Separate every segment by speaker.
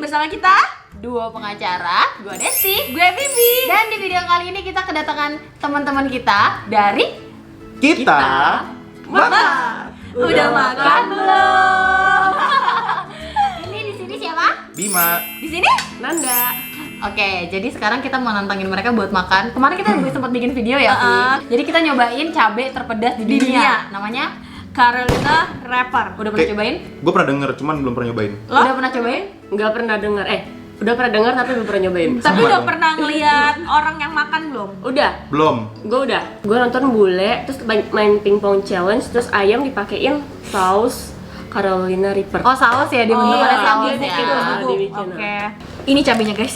Speaker 1: bersama kita
Speaker 2: duo pengacara, gue Desti,
Speaker 1: gue Bibi.
Speaker 2: dan di video kali ini kita kedatangan teman-teman kita dari
Speaker 3: Kita makan.
Speaker 1: Udah makan belum?
Speaker 2: ini di sini siapa?
Speaker 3: Bima.
Speaker 1: Di sini
Speaker 4: Nanda.
Speaker 2: Oke, jadi sekarang kita mau nantangin mereka buat makan. Kemarin kita juga sempat bikin video ya, Vi. Jadi kita nyobain cabai terpedas di
Speaker 1: Di dunia.
Speaker 2: dunia. Namanya
Speaker 1: Carolina Rapper.
Speaker 2: udah pernah cobain?
Speaker 3: Gue pernah denger, cuman belum pernah nyobain.
Speaker 1: Lo?
Speaker 2: Udah pernah cobain?
Speaker 4: Nggak pernah dengar. Udah pernah dengar tapi belum pernah nyobain.
Speaker 1: Tapi
Speaker 3: Sama
Speaker 1: udah
Speaker 3: dong.
Speaker 1: pernah ngeliat orang yang makan belum?
Speaker 4: Udah.
Speaker 3: Belum.
Speaker 4: Gue udah. Gue nonton bule, terus main pingpong challenge, terus ayam dipakein saus Carolina Reaper.
Speaker 2: Oh, saus ya, dibentuk
Speaker 4: iya,
Speaker 2: ada saus
Speaker 4: dibikin
Speaker 2: ya.
Speaker 4: gitu.
Speaker 1: Bubuk.
Speaker 4: dibikin.
Speaker 1: Oke. Ini cabenya guys.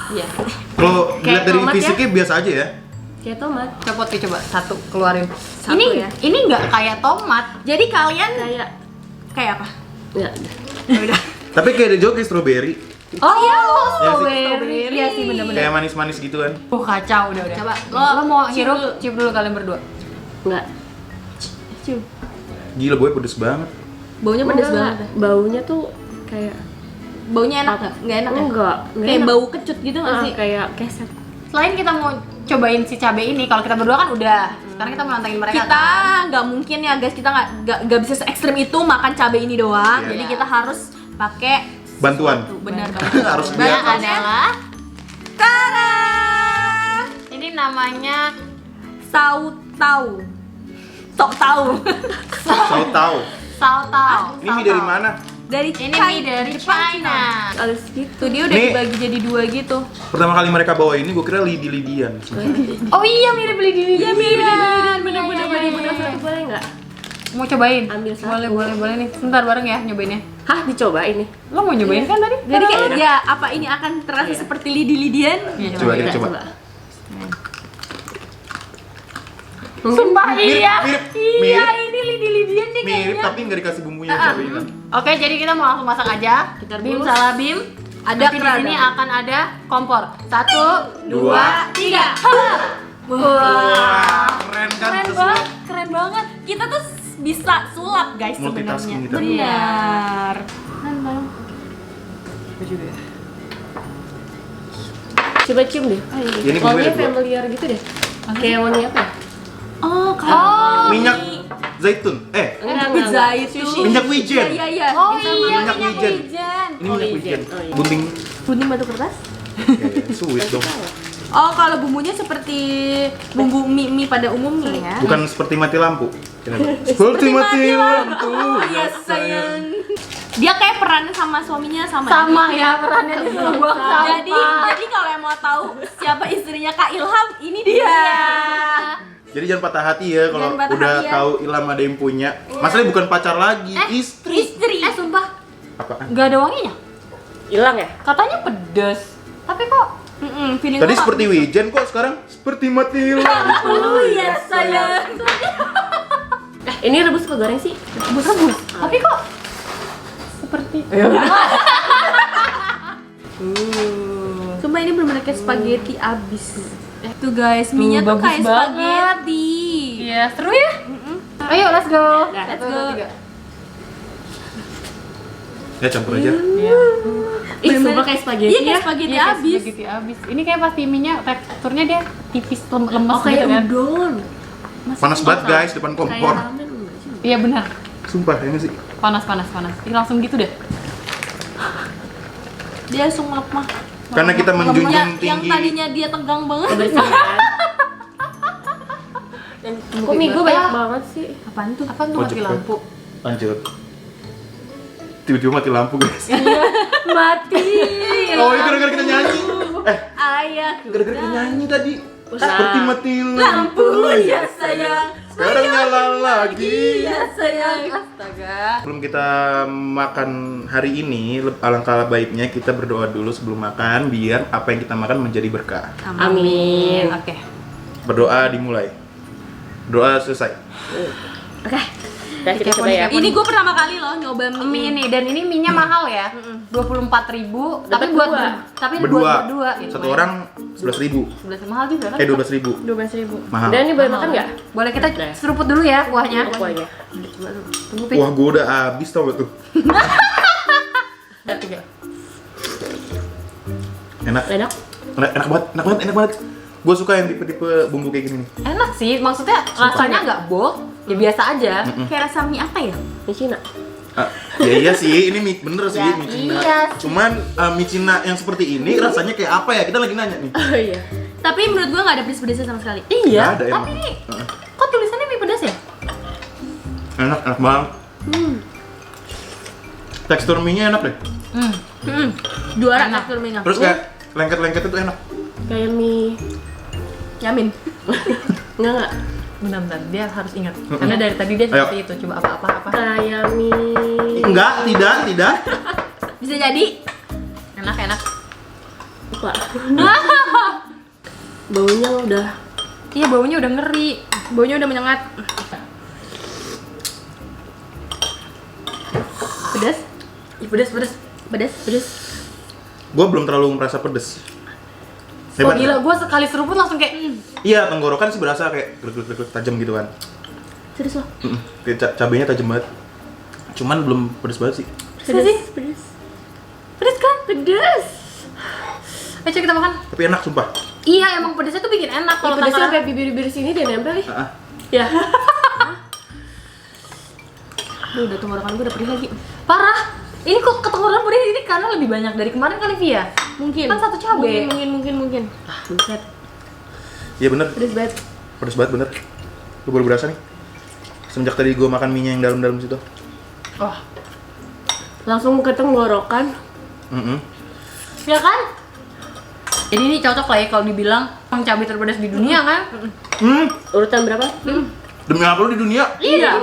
Speaker 2: Iya.
Speaker 3: Kalau
Speaker 4: Kayak
Speaker 3: dilihat dari
Speaker 4: tomat ya?
Speaker 3: fisiknya biasa aja ya.
Speaker 4: Kayak tomat.
Speaker 2: Copot nih, coba satu keluarin.
Speaker 1: Satu
Speaker 2: ini
Speaker 1: ya.
Speaker 2: ini nggak kayak tomat.
Speaker 1: Jadi kalian
Speaker 4: Kayak
Speaker 1: kayak apa?
Speaker 4: ya.
Speaker 1: Udah.
Speaker 3: Tapi kayak ada juga strawberry.
Speaker 2: Oh iya,
Speaker 3: strawberry.
Speaker 1: Iya sih bener-bener.
Speaker 3: Kayak manis-manis gitu kan.
Speaker 2: Kacau udah.
Speaker 1: Coba,
Speaker 2: lo mau
Speaker 1: cium
Speaker 2: hirup,
Speaker 1: dulu.
Speaker 2: cium dulu kalian berdua.
Speaker 4: Enggak.
Speaker 1: Cium.
Speaker 3: Gila, boy pedes banget.
Speaker 1: Baunya pedes banget.
Speaker 4: Baunya tuh kayak
Speaker 1: Baunya enak nggak? Nggak enak ya?
Speaker 4: enggak
Speaker 1: Kayak
Speaker 4: enak.
Speaker 1: bau kecut gitu nggak sih?
Speaker 4: Kayak keset.
Speaker 2: Selain kita mau cobain si cabai ini, kalau kita berdua kan udah. Sekarang kita mau nantangin mereka.
Speaker 1: Kita
Speaker 2: kan?
Speaker 1: nggak mungkin ya guys, kita nggak bisa se ekstrim itu makan cabai ini doang.
Speaker 3: Iya.
Speaker 1: Jadi kita harus pakai
Speaker 3: Bantuan.
Speaker 1: benar
Speaker 3: Harus
Speaker 2: Banyak
Speaker 3: biasa.
Speaker 2: adalah
Speaker 1: Tara
Speaker 2: ini namanya
Speaker 1: sautau. Sok tahu.
Speaker 3: Saya tahu.
Speaker 2: sautau.
Speaker 3: Ini mie dari mana?
Speaker 1: Dari
Speaker 2: Ini mie dari China.
Speaker 4: Harus gitu.
Speaker 1: Tuh dia udah
Speaker 3: Nih.
Speaker 1: dibagi jadi dua gitu.
Speaker 3: Pertama kali mereka bawa ini, gue kira lidi-lidian.
Speaker 2: Oh iya, mirip beli di
Speaker 1: Iya mirip.
Speaker 4: Bener-bener satu boleh nggak?
Speaker 2: Mau cobain?
Speaker 4: Ambil satu.
Speaker 2: Boleh nih. Sebentar bareng ya nyobainnya.
Speaker 4: Hah, dicobain nih.
Speaker 2: Lo mau nyobain kan tadi?
Speaker 1: Jadi kayak ya apa ini akan terasa seperti lidi-lidian?
Speaker 2: Iya,
Speaker 3: Coba kita coba.
Speaker 2: Sumpah iya.
Speaker 3: Mirip,
Speaker 2: Iya,
Speaker 3: mirip,
Speaker 2: ini lidi-lidian nih
Speaker 3: mirip,
Speaker 2: kayaknya.
Speaker 3: tapi nggak dikasih bumbunya cabainya kan.
Speaker 2: Oke, jadi kita mau langsung masak aja.
Speaker 4: Kita
Speaker 2: Bim
Speaker 4: rebus.
Speaker 2: salah Bim.
Speaker 1: Ada
Speaker 2: Nanti di
Speaker 1: keran.
Speaker 2: sini akan ada kompor. 1,
Speaker 3: 2,
Speaker 2: 3.
Speaker 3: Wah, keren kan?
Speaker 2: Keren
Speaker 3: Sesuai.
Speaker 2: banget, keren banget.
Speaker 1: Kita tuh bisa sulap guys
Speaker 3: Multitasking
Speaker 1: sebenarnya.
Speaker 3: kita.
Speaker 1: Benar.
Speaker 4: Coba cium deh.
Speaker 3: Ini gue
Speaker 4: Wanginya
Speaker 3: berdua.
Speaker 4: familiar gitu deh. Kayak wangi apa ya?
Speaker 1: Oh, kalau
Speaker 3: Minyak zaitun.
Speaker 4: Enggak.
Speaker 1: zaitun.
Speaker 3: Minyak wijen.
Speaker 1: Iya.
Speaker 2: Oh
Speaker 1: Bisa
Speaker 2: iya,
Speaker 3: minyak
Speaker 2: minyak
Speaker 3: wijen.
Speaker 2: wijen.
Speaker 3: Ini minyak wijen.
Speaker 4: Oh, iya.
Speaker 3: Bunting.
Speaker 1: Gunting batu kertas?
Speaker 3: Sweet dong.
Speaker 1: Oh, kalau bumbunya seperti bumbu mie pada umumnya ya.
Speaker 3: Bukan seperti mati lampu. Seperti mati lampu.
Speaker 1: Iya sayang. Dia kayak perannya sama suaminya sama.
Speaker 2: Sama ya perannya di sini buang sampah.
Speaker 1: Jadi kalau yang mau tahu siapa istrinya Kak Ilham, ini dia.
Speaker 3: Jadi jangan patah hati ya kalau
Speaker 1: Jangan patah
Speaker 3: udah
Speaker 1: hati ya.
Speaker 3: tahu Ilham ada yang punya. Masalahnya bukan pacar lagi, istri.
Speaker 1: Istri.
Speaker 2: Sumpah,
Speaker 3: Apaan?
Speaker 2: nggak ada wanginya.
Speaker 4: Hilang ya?
Speaker 2: Katanya pedas. Tapi kok
Speaker 1: Feeling
Speaker 3: Tadi
Speaker 1: gua
Speaker 3: seperti wijen kok sekarang seperti mati lampu.
Speaker 1: Oh iya sayang.
Speaker 4: Ini rebus apa goreng sih?
Speaker 2: rebus-rebus. Tapi kok seperti
Speaker 1: Sumpah ini bener-bener kayak spaghetti abis. Tuh guys, mie-nya tuh
Speaker 2: bagus
Speaker 1: kayak
Speaker 2: banget.
Speaker 1: spaghetti.
Speaker 2: Iya, seru ya? Ayo, let's go.
Speaker 1: Let's go.
Speaker 3: Ya campur aja.
Speaker 2: Iya.
Speaker 4: Ih, sumpah kayak spaghetti
Speaker 1: Iya kayak
Speaker 4: ya.
Speaker 1: spaghetti
Speaker 2: Iya, kayak
Speaker 1: abis.
Speaker 2: spaghetti abis. Ini kayak pasti mie-nya teksturnya dia tipis lemes
Speaker 4: Oh, kayak
Speaker 2: gitu kan.
Speaker 4: udon.
Speaker 3: Panas banget guys depan
Speaker 4: Kayak
Speaker 3: kompor.
Speaker 4: ramen enggak sih?
Speaker 2: Iya benar.
Speaker 3: Sumpah ya nggak sih?
Speaker 2: Panas. Ini langsung gitu deh.
Speaker 1: Dia sungap mah.
Speaker 3: Karena kita menjunjung
Speaker 1: Yang
Speaker 3: tinggi.
Speaker 1: tadinya dia tegang banget.
Speaker 4: Kebersihan. Kok mie gue banyak banget sih?
Speaker 1: Apaan tuh?
Speaker 2: Apaan tuh
Speaker 3: Oh,
Speaker 2: mati
Speaker 3: cepet.
Speaker 2: lampu?
Speaker 3: Lanjut. Tiba-tiba mati lampu guys.
Speaker 1: Mati.
Speaker 3: Oh ini gara-gara kita nyanyi.
Speaker 1: Ayah.
Speaker 3: Gara-gara kita nyanyi tadi. Seperti mati lampu.
Speaker 1: Lampu ya sayang.
Speaker 3: Sekarang nyala lagi.
Speaker 1: Ya sayang.
Speaker 2: Astaga.
Speaker 3: Sebelum kita makan hari ini, alangkah baiknya kita berdoa dulu sebelum makan biar apa yang kita makan menjadi berkah.
Speaker 4: Amin.
Speaker 2: Oke.
Speaker 3: Berdoa dimulai. Doa selesai.
Speaker 4: Oke. Udah kita coba ya.
Speaker 1: Ini gue pertama kali loh nyoba
Speaker 2: Mie
Speaker 1: mie.
Speaker 2: ini dan ini mie-nya mahal ya. 24.000 tapi
Speaker 4: Dapat
Speaker 2: buat
Speaker 4: dua.
Speaker 2: tapi buat
Speaker 3: Berdua.
Speaker 2: berdua gitu.
Speaker 3: Satu orang 11.000.
Speaker 2: 11 mahal juga kan?
Speaker 3: 12.000.
Speaker 1: 12.000.
Speaker 3: Mahal.
Speaker 4: Dan ini boleh makan nggak?
Speaker 2: Boleh kita
Speaker 4: Boleh.
Speaker 2: seruput dulu ya kuahnya.
Speaker 4: Aku aja.
Speaker 2: Tunggu Pi.
Speaker 3: Wah, gua udah habis tau gak tuh.
Speaker 2: Ada 3.
Speaker 3: Enak.
Speaker 4: Enak.
Speaker 3: Enak banget. Gue suka yang tipe-tipe bumbu kayak gini nih.
Speaker 2: Enak sih, maksudnya rasanya nggak boh, ya biasa aja.
Speaker 1: Kayak rasa mie apa ya?
Speaker 4: Di Cina.
Speaker 3: Ya iya sih, ini mie bener sih
Speaker 2: Ya,
Speaker 3: mie Cina.
Speaker 2: iya sih.
Speaker 3: Cuman mie Cina yang seperti ini rasanya kayak apa ya? Kita lagi nanya nih.
Speaker 4: Oh iya.
Speaker 1: Tapi menurut gua nggak ada pedes-pedesnya sama sekali.
Speaker 2: Iya,
Speaker 3: Nggak ada
Speaker 2: tapi
Speaker 3: emang.
Speaker 2: ini kok tulisannya mie pedas ya?
Speaker 3: Enak banget. Tekstur mie-nya enak deh.
Speaker 1: Juara
Speaker 2: Enak.
Speaker 1: tekstur mie-nya.
Speaker 3: Terus kayak lengket-lengket itu enak.
Speaker 4: Kayak mie.
Speaker 1: Yamin.
Speaker 4: Enggak.
Speaker 2: Benar-benar, dia harus ingat. Karena dari tadi dia seperti itu. Coba apa.
Speaker 4: Kayak mie.
Speaker 3: Enggak, tidak.
Speaker 1: Bisa jadi.
Speaker 2: Enak.
Speaker 4: Lupa. Baunya udah.
Speaker 2: Iya, baunya udah ngeri.
Speaker 1: Baunya udah menyengat. Pedas?
Speaker 2: Ih, pedas.
Speaker 1: Pedas?
Speaker 3: Gue belum terlalu merasa pedes.
Speaker 2: Oh
Speaker 3: Hebat.
Speaker 2: gila, gue sekali seruput langsung kayak
Speaker 3: Iya, tenggorokan sih berasa kayak gluk-gluk tajam gitu kan.
Speaker 1: Serius loh?
Speaker 3: Kayak cabenya tajam banget. Cuman belum pedes banget sih.
Speaker 2: Pedas. Pedas kan?
Speaker 4: Pedes.
Speaker 2: Ayo coba kita makan.
Speaker 3: Tapi enak sumpah.
Speaker 2: Iya, emang pedasnya tuh bikin enak kalau
Speaker 4: Pedesnya
Speaker 2: Tangerang.
Speaker 4: sampai bibir-bibir sini dia nempel nih.
Speaker 3: Ah,
Speaker 4: Ya.
Speaker 1: Duh, udah tenggorokan gue udah perih lagi.
Speaker 2: Parah. Ini kok ketenggorokan pedas ini karena lebih banyak dari kemarin kali Via.
Speaker 1: Mungkin.
Speaker 2: Kan satu cabai.
Speaker 1: Mungkin.
Speaker 4: Buset.
Speaker 3: Iya bener.
Speaker 1: Pedas banget.
Speaker 3: Pedes banget bener. Gue baru berasa nih. Semenjak tadi gue makan mie-nya yang dalam-dalam situ.
Speaker 2: Oh,
Speaker 4: Langsung ke tenggorokan.
Speaker 2: ya kan? Jadi ini cocok lah ya kalau dibilang cabai terpedas di dunia kan?
Speaker 4: Urutan berapa?
Speaker 3: Demi apa lu di dunia?
Speaker 2: Iya.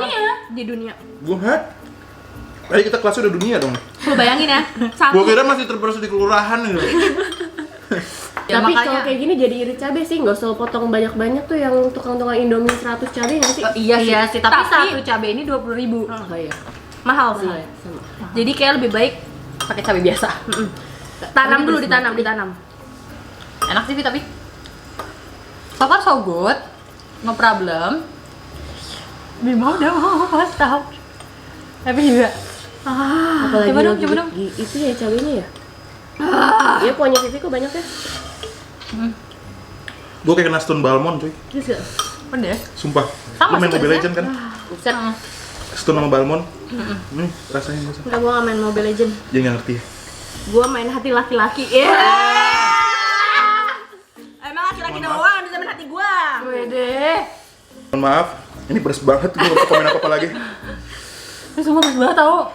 Speaker 1: Di dunia.
Speaker 3: Buat. Tadi kita kelasnya udah dunia dong.
Speaker 1: Lu bayangin ya.
Speaker 3: Gue kira masih terpedas di kelurahan gitu.
Speaker 2: Ya,
Speaker 4: Tapi
Speaker 2: makanya-
Speaker 4: kalau kayak gini jadi irit cabai sih, nggak usah potong banyak-banyak tuh yang tukang-tukang Indomie 100 cabai nggak sih?
Speaker 2: Oh, iya sih, tapi
Speaker 1: Tapi-
Speaker 2: satu cabai ini 20.000.
Speaker 4: Oh iya.
Speaker 1: Mahal sih.
Speaker 4: Mahal ya, sama.
Speaker 1: Jadi kayak lebih baik
Speaker 2: Pakai cabai biasa.
Speaker 1: tanam dulu, ditanam.
Speaker 2: Enak sih Vi, tapi so far so good, no problem. Bima udah mau pas tahu. Tapi juga
Speaker 4: Apalagi
Speaker 2: coba dong,
Speaker 4: lagi
Speaker 2: coba dong.
Speaker 4: itu ya cabainya ya. Iya punya Vivi kok banyak ya.
Speaker 3: Gue kayak kena stun Balmond cuy.
Speaker 1: Terus gak?
Speaker 2: Pedes.
Speaker 3: Sumpah.
Speaker 2: Sama
Speaker 3: Lu main
Speaker 2: sih
Speaker 3: Mobile
Speaker 2: pedasnya.
Speaker 3: Legend kan?
Speaker 2: Buset.
Speaker 3: Stun sama Balmond. Nih rasanya bisa.
Speaker 1: Enggak, gua gak main Mobile Legend.
Speaker 3: Dia nggak ngerti.
Speaker 1: Gua main hati laki-laki. Emang laki-laki doang bisa main hati gua.
Speaker 2: Wede.
Speaker 3: Mohon maaf. Ini pedes banget. Gue nggak bisa komen apa-apa lagi.
Speaker 2: Ini semua pedes banget tau.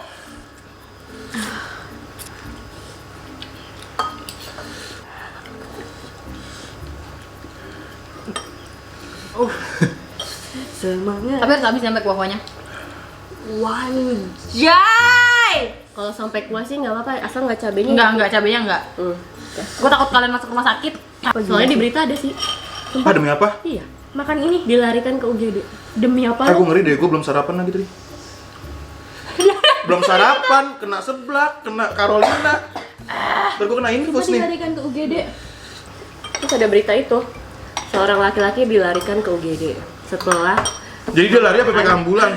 Speaker 1: Semangat.
Speaker 2: Tapi harus habis sampai kuah-kuahnya.
Speaker 1: Jai.
Speaker 4: Kalau sampai kuah sih nggak apa-apa, asal nggak cabainya.
Speaker 2: Enggak, cabainya enggak. Gue takut kalian masuk rumah sakit.
Speaker 4: Soalnya di berita ada sih.
Speaker 3: Ah demi apa?
Speaker 4: Iya.
Speaker 1: Makan ini
Speaker 4: Dilarikan ke UGD.
Speaker 1: demi apa?
Speaker 3: Aku ngeri deh. Gue belum sarapan lagi tadi. Belum sarapan, kena seblak, kena Carolina. Terus gue kena infus nih.
Speaker 1: Dilarikan ke UGD.
Speaker 4: Terus ada berita itu, seorang laki-laki dilarikan ke UGD setelah
Speaker 3: Jadi dia lari apa pakai ambulan?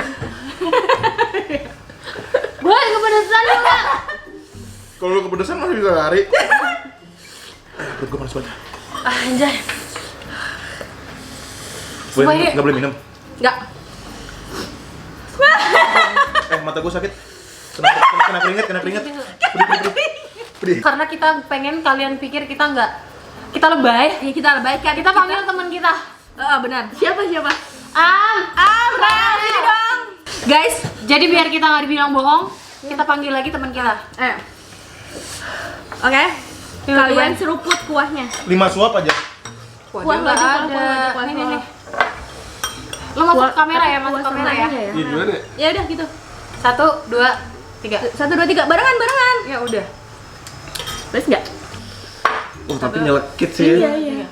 Speaker 2: Gue kepedesan juga.
Speaker 3: Kalau lu kepedesan masih bisa lari. Perut gue panas banget.
Speaker 2: Anjay.
Speaker 3: Boleh
Speaker 2: Supaya-
Speaker 3: minum? Nggak boleh minum?
Speaker 2: Enggak.
Speaker 3: Mata gue sakit. Kena keringet. Pedih.
Speaker 2: Karena kita pengen kalian pikir kita enggak. Kita lebay.
Speaker 1: Ya kita lebay kan.
Speaker 2: Kita panggil teman kita.
Speaker 1: Benar.
Speaker 4: siapa?
Speaker 1: Berani dong.
Speaker 2: Guys, jadi biar kita nggak dibilang bohong, kita panggil lagi teman kita.
Speaker 1: Oke.
Speaker 2: Coba.
Speaker 1: Kalian seruput kuahnya.
Speaker 3: 5 suap aja.
Speaker 2: Kuah nggak ada.
Speaker 1: kuah.
Speaker 2: Nih. Lo masuk kamera ya, masuk kamera ya.
Speaker 3: Iya gimana?
Speaker 1: Ya udah gitu.
Speaker 2: 1, 2, 3.
Speaker 1: 1, 2, 3 barengan.
Speaker 2: Ya udah.
Speaker 4: Terus nggak?
Speaker 3: Oh tapi nyelekit sih.
Speaker 4: Iya.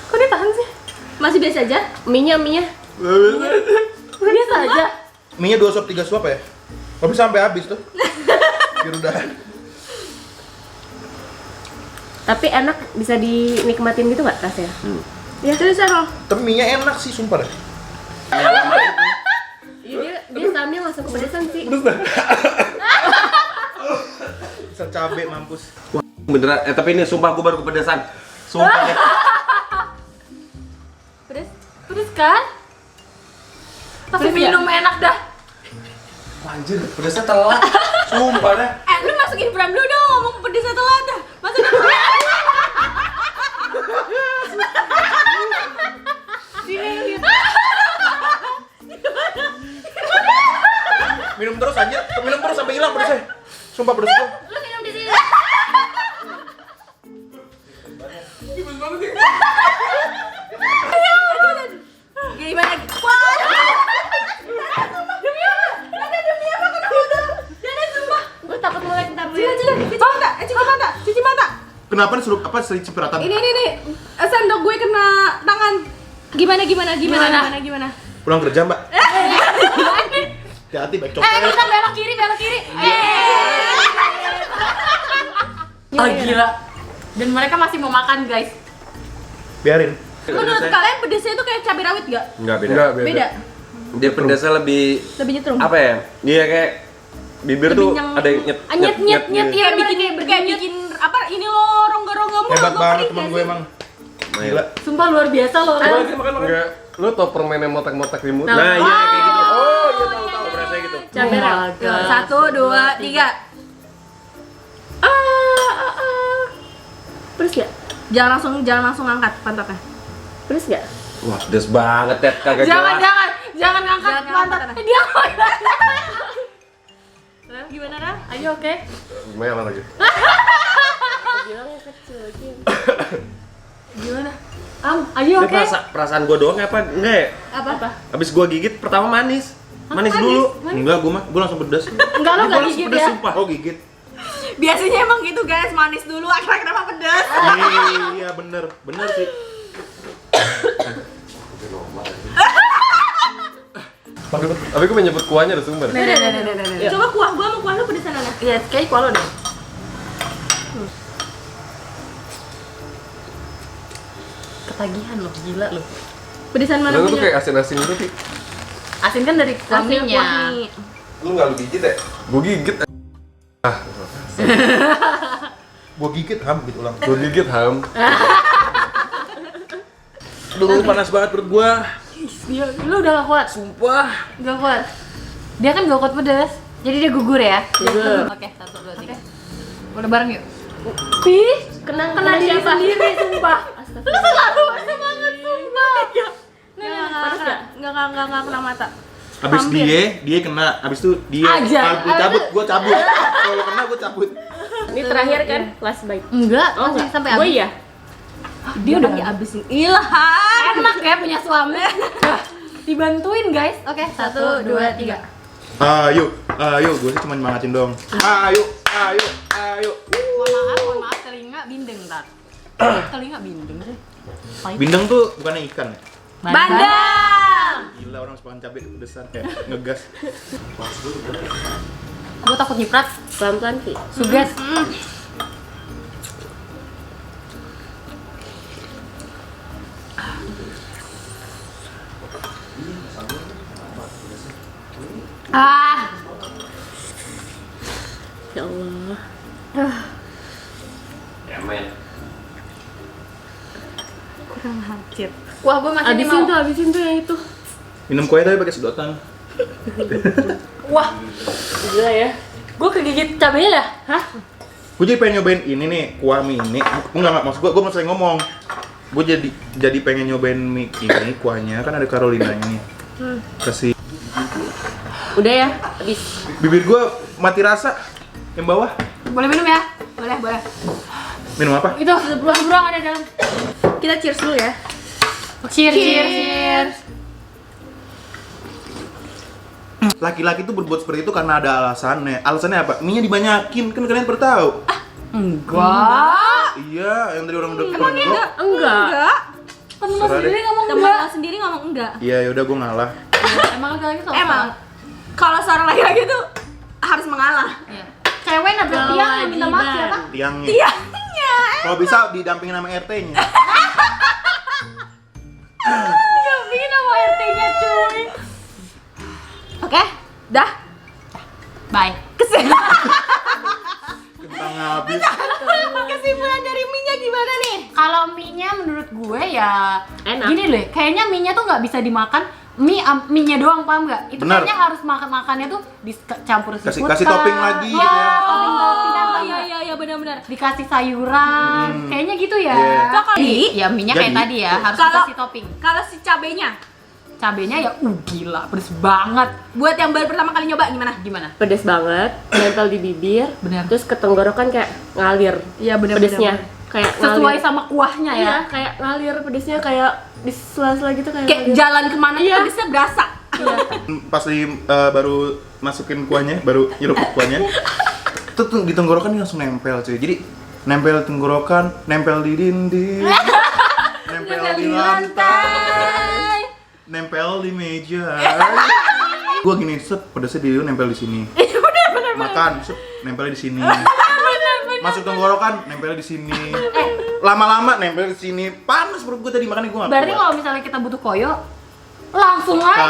Speaker 2: Kok ditahan sih?
Speaker 1: Masih biasa aja.
Speaker 4: Mie-nya.
Speaker 2: Biasa aja.
Speaker 3: Mie-nya 2 suap 3 suap ya? Tapi sampai habis tuh. Biar udah.
Speaker 4: Tapi enak, bisa dinikmatin gitu nggak rasanya?
Speaker 1: Ya seriusan loh.
Speaker 3: Tapi mie-nya enak sih sumpah deh.
Speaker 4: Iya, dia sambil langsung kepedesan sih.
Speaker 3: Pedes dah. Dasar cabe mampus.
Speaker 5: Beneran, tapi ini sumpah gue baru kepedesan. Sumpah deh.
Speaker 2: Pedes? Pedes kan? Tapi
Speaker 1: Pedes ya?
Speaker 2: minum enak dah.
Speaker 5: Anjir, pedesnya telat. Sumpah deh.
Speaker 1: Lu masukin Pram dulu dong, ngomong pedesnya telat dah. Masukin Pram.
Speaker 3: Minum terus anjir, minum terus sampai hilang pedesnya. Sumpah pedes gua.
Speaker 1: Lu minum di sini. Gimana? Wah. Demi apa? Demi apa kenapa tuh? Jangan sumpah.
Speaker 4: Gue takut melek ntar.
Speaker 1: Cuci mata. Cuci mata.
Speaker 3: Kenapa nih suruh apa seri cipratan?
Speaker 1: Ini nih. Sendok gue kena tangan. Gimana?
Speaker 3: Pulang kerja, Mbak. Hati-hati baik copet.
Speaker 2: Kita belok kiri. Oh gila. Dan mereka masih mau makan guys.
Speaker 3: Biarin.
Speaker 1: Menurut kalian pedesnya itu kayak cabai rawit gak?
Speaker 5: Enggak beda.
Speaker 6: Enggak,
Speaker 1: Beda.
Speaker 5: Dia pedesnya lebih
Speaker 1: Lebih nyetrum.
Speaker 5: apa ya? Dia kayak bibir
Speaker 1: Lebih
Speaker 5: tuh
Speaker 1: nyeng-
Speaker 5: ada yang nyet
Speaker 1: Nyet.
Speaker 5: gitu.
Speaker 1: Iya, bikin apa ini lo rongga-rongga mulu.
Speaker 3: Hebat
Speaker 1: gua
Speaker 3: banget
Speaker 1: kering
Speaker 3: teman
Speaker 1: gak
Speaker 3: gue
Speaker 1: sih?
Speaker 3: emang. Gila.
Speaker 2: Sumpah luar biasa loh.
Speaker 6: Enggak, lu tau permen yang motek-motek di mulut?
Speaker 5: Nah, iya kayak gitu.
Speaker 3: Oh, iya tahu berasa gitu.
Speaker 2: Cabai rawit.
Speaker 1: 1, 2, 3.
Speaker 4: Pedes gak?
Speaker 1: Jangan langsung angkat pantatnya.
Speaker 4: Pedes gak?
Speaker 5: Wah, pedes banget ya, kagak
Speaker 2: Jangan
Speaker 5: jelas.
Speaker 2: ngangkat
Speaker 1: Jangan
Speaker 2: pantat.
Speaker 1: ngangkat.
Speaker 2: Dia
Speaker 1: Gimana, Ra?
Speaker 2: Ayo oke.
Speaker 6: Lumayan lah lagi.
Speaker 4: Bilang yang kecil lagi.
Speaker 2: Gimana? Ayo
Speaker 5: Ini
Speaker 2: oke.
Speaker 5: perasaan gua doang apa enggak ya?
Speaker 1: Apa?
Speaker 5: Abis gua gigit pertama manis. Manis dulu.
Speaker 3: Enggak, gua langsung pedas.
Speaker 2: Enggak lo
Speaker 3: Gua
Speaker 2: enggak
Speaker 3: langsung
Speaker 2: gigit
Speaker 3: pedas,
Speaker 2: ya.
Speaker 3: sumpah. Oh, gigit.
Speaker 1: Biasanya emang gitu, guys. Manis dulu, akhirnya kenapa pedas?
Speaker 3: Iya, bener sih.
Speaker 6: Tapi gue menyebut kuahnya ada sumber.
Speaker 1: Coba kuah gua sama kuah lu pedesan mana?
Speaker 2: Iya, kayak kuah lo deh. Ketagihan loh, gila loh.
Speaker 1: Pedesan mana
Speaker 6: Lalu tuh
Speaker 1: punya?
Speaker 6: kayak asin-asin gitu sih.
Speaker 2: Asin kan dari
Speaker 1: Hasil
Speaker 2: kuahnya.
Speaker 1: kuah mie.
Speaker 5: Lu enggak lu gigit ya?
Speaker 6: Gue gigit.
Speaker 3: Gua gigit ham gitu ulang.
Speaker 6: Gue gigit ham.
Speaker 3: Aduh, panas banget perut gua.
Speaker 2: Dia, lu udah gak kuat?
Speaker 3: Sumpah.
Speaker 2: Gak kuat. Dia kan gak kuat pedas. Jadi dia gugur ya?
Speaker 4: Gugur.
Speaker 2: Oke, 1, 2, 3. Udah bareng yuk.
Speaker 4: Pih, kena
Speaker 2: Diri
Speaker 4: siapa?
Speaker 2: sendiri, sumpah.
Speaker 4: Astagfirullah.
Speaker 2: Lu selalu semangat, sumpah.
Speaker 4: Panas gak?
Speaker 1: Enggak kena mata.
Speaker 3: Abis
Speaker 1: Hampir.
Speaker 3: dia kena, abis itu dia
Speaker 2: Aja.
Speaker 3: gua cabut. Kalau kena gua cabut.
Speaker 4: Ini terakhir kan? Last bite.
Speaker 2: Enggak,
Speaker 4: Oh
Speaker 2: masih
Speaker 4: enggak?
Speaker 2: sampai
Speaker 4: Gue
Speaker 2: habis.
Speaker 4: iya.
Speaker 1: Dia udah abisin. Ilham.
Speaker 2: Enak ya punya suami. Dibantuin guys. Oke, 1, 2, 3.
Speaker 3: Ayo, gue sih cuma nyemangatin dong. Ayo.
Speaker 2: Mohon maaf, telinga bindeng ntar. Telinga bindeng sih.
Speaker 3: Bindeng tuh bukannya ikan ya?
Speaker 1: Bandang.
Speaker 3: Gila orang sepakan cabai kepedesan ngegas.
Speaker 2: Gue takut nyiprat.
Speaker 4: Pelan-pelan Ki.
Speaker 2: Suges. Ah,
Speaker 4: Ya Allah.
Speaker 5: Ya men.
Speaker 1: Kurang hacit.
Speaker 2: wah gue masih mau.
Speaker 4: Habisin tuh yang itu.
Speaker 3: Minum kue tapi pakai sedotan.
Speaker 2: Wah,
Speaker 4: Gila ya.
Speaker 2: gue kegigit cabenya dah. Hah?
Speaker 3: Gue jadi pengen nyobain ini nih, kuah mie ini. Enggak, maksud gue mau sering ngomong. Gue jadi pengen nyobain mie ini, kuahnya kan ada Carolinanya nih. Kasih
Speaker 4: Udah ya, habis.
Speaker 3: bibir gue mati rasa. Yang bawah
Speaker 2: Boleh minum ya? Boleh.
Speaker 3: minum apa?
Speaker 2: Itu beruang ada dalam.
Speaker 1: Kita cheers dulu ya.
Speaker 2: Cheers.
Speaker 3: Laki-laki tuh berbuat seperti itu karena ada alasannya. Alasannya apa? Mie-nya dibanyakin, kan kalian baru tahu.
Speaker 2: Enggak.
Speaker 3: Iya, yang tadi orang udah
Speaker 1: Enggak.
Speaker 4: Enggak.
Speaker 2: Temen lo
Speaker 3: Serah
Speaker 2: sendiri ngomong
Speaker 1: Temen
Speaker 2: enggak.
Speaker 1: lo sendiri ngomong enggak.
Speaker 3: Iya, yaudah gue ngalah.
Speaker 2: Emang laki-laki sama.
Speaker 1: Emang kalau seorang laki-laki tuh harus mengalah.
Speaker 2: Iya. Cewek nabrak tiang yang minta maaf siapa?
Speaker 3: Tiangnya.
Speaker 1: Tiangnya.
Speaker 3: Kalau bisa didampingin sama RT-nya.
Speaker 2: Gak bikin sama RT-nya cuy.
Speaker 1: Oke, dah.
Speaker 2: Bye.
Speaker 1: Kesel.
Speaker 3: setengah habis.
Speaker 2: Kesimpulan dari mie-nya gimana nih? Kalau mie-nya menurut gue ya
Speaker 4: Enak.
Speaker 2: gini deh, kayaknya mie-nya tuh nggak bisa dimakan mie-nya doang, paham nggak? Itu
Speaker 3: Benar.
Speaker 2: kayaknya harus makannya tuh dicampur seafood
Speaker 3: Kasih
Speaker 2: kah?
Speaker 3: topping lagi
Speaker 2: Ya,
Speaker 3: gitu ya.
Speaker 2: topping-toppingan,
Speaker 1: Oh
Speaker 2: paham
Speaker 1: iya
Speaker 2: nggak?
Speaker 1: iya iya benar-benar.
Speaker 2: Dikasih sayuran, kayaknya gitu ya.
Speaker 3: Iya.
Speaker 2: Jadi, ya mie-nya kayak
Speaker 3: Jadi,
Speaker 2: tadi ya, harus
Speaker 1: kalau-
Speaker 2: dikasih topping.
Speaker 1: Kalau si cabenya,
Speaker 2: Cabenya ya gila, pedes banget.
Speaker 1: buat yang baru pertama kali nyoba gimana?
Speaker 2: Gimana?
Speaker 4: Pedes banget, nempel di bibir.
Speaker 2: Benar.
Speaker 4: Terus ke tenggorokan kayak ngalir.
Speaker 1: Iya
Speaker 4: Pedesnya kayak
Speaker 2: Sesuai
Speaker 4: ngalir.
Speaker 2: sama kuahnya ya.
Speaker 4: Iya, kayak ngalir pedesnya kayak di sela-sela gitu kayak
Speaker 1: Kayak
Speaker 4: ngalir.
Speaker 1: jalan kemana tuh
Speaker 4: Iya.
Speaker 1: pedesnya berasa.
Speaker 3: Pas baru masukin kuahnya, baru nyerup kuahnya. Tuh di tenggorokan dia langsung nempel cuy. Jadi nempel di tenggorokan, nempel di dinding, nempel di lantai, nempel di meja. Gua gini, set pedasnya di nempel di sini. Makan, set nempel di sini. Masuk tenggorokan, nempel di sini. Lama-lama nempel di sini. Panas perut gua tadi makanya gua nggak
Speaker 2: Berarti
Speaker 3: kuat.
Speaker 2: kalau misalnya kita butuh koyo, langsung aja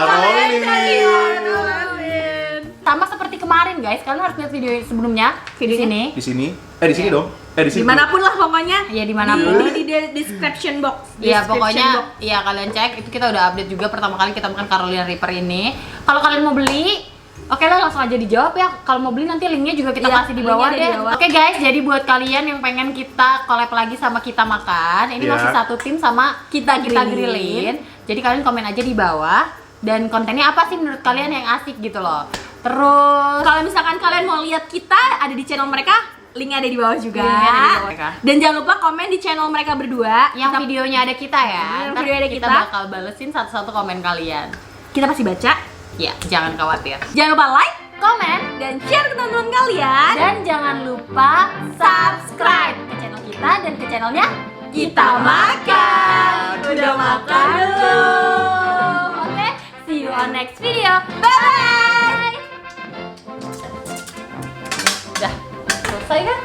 Speaker 3: Karolin.
Speaker 2: sama seperti kemarin guys, kalian harus lihat video sebelumnya di sini.
Speaker 3: Di sini? Di sini dong. Di sini.
Speaker 1: Dimanapun lah pokoknya.
Speaker 2: Ya dimanapun.
Speaker 1: Di description box.
Speaker 2: Iya
Speaker 1: Description
Speaker 2: pokoknya
Speaker 1: box.
Speaker 2: ya kalian cek, itu kita udah update juga pertama kali kita makan Carolina Reaper ini. Kalau kalian mau beli, oke lah langsung aja dijawab ya. Kalau mau beli nanti linknya juga kita
Speaker 1: Iya,
Speaker 2: kasih di bawah
Speaker 1: linknya ada
Speaker 2: deh.
Speaker 1: di bawah.
Speaker 2: Oke guys, jadi buat kalian yang pengen kita collab lagi sama Kita Makan, ini
Speaker 3: Iya.
Speaker 2: masih satu tim sama
Speaker 1: Kita
Speaker 2: Grillin.
Speaker 1: Grillin.
Speaker 2: Jadi kalian komen aja di bawah dan kontennya apa sih menurut kalian yang asik gitu loh. Terus
Speaker 1: Kalau misalkan kalian mau lihat kita ada di channel mereka, linknya ada di bawah juga.
Speaker 2: Linknya ada di bawah mereka.
Speaker 1: Dan jangan lupa komen di channel mereka berdua.
Speaker 2: yang
Speaker 1: Kita-
Speaker 2: videonya ada kita ya.
Speaker 1: Yang
Speaker 2: Ntar
Speaker 1: video ada
Speaker 2: kita
Speaker 1: kita.
Speaker 2: bakal balesin satu-satu komen kalian.
Speaker 1: kita pasti baca.
Speaker 2: Ya, jangan khawatir.
Speaker 1: Jangan lupa like, komen, dan share ke teman-teman kalian.
Speaker 2: Dan jangan lupa subscribe ke channel kita dan ke channelnya
Speaker 1: Kita Makan. Udah makan belum?
Speaker 2: Oke, see you on next video. Bye bye. Udah selesai kan?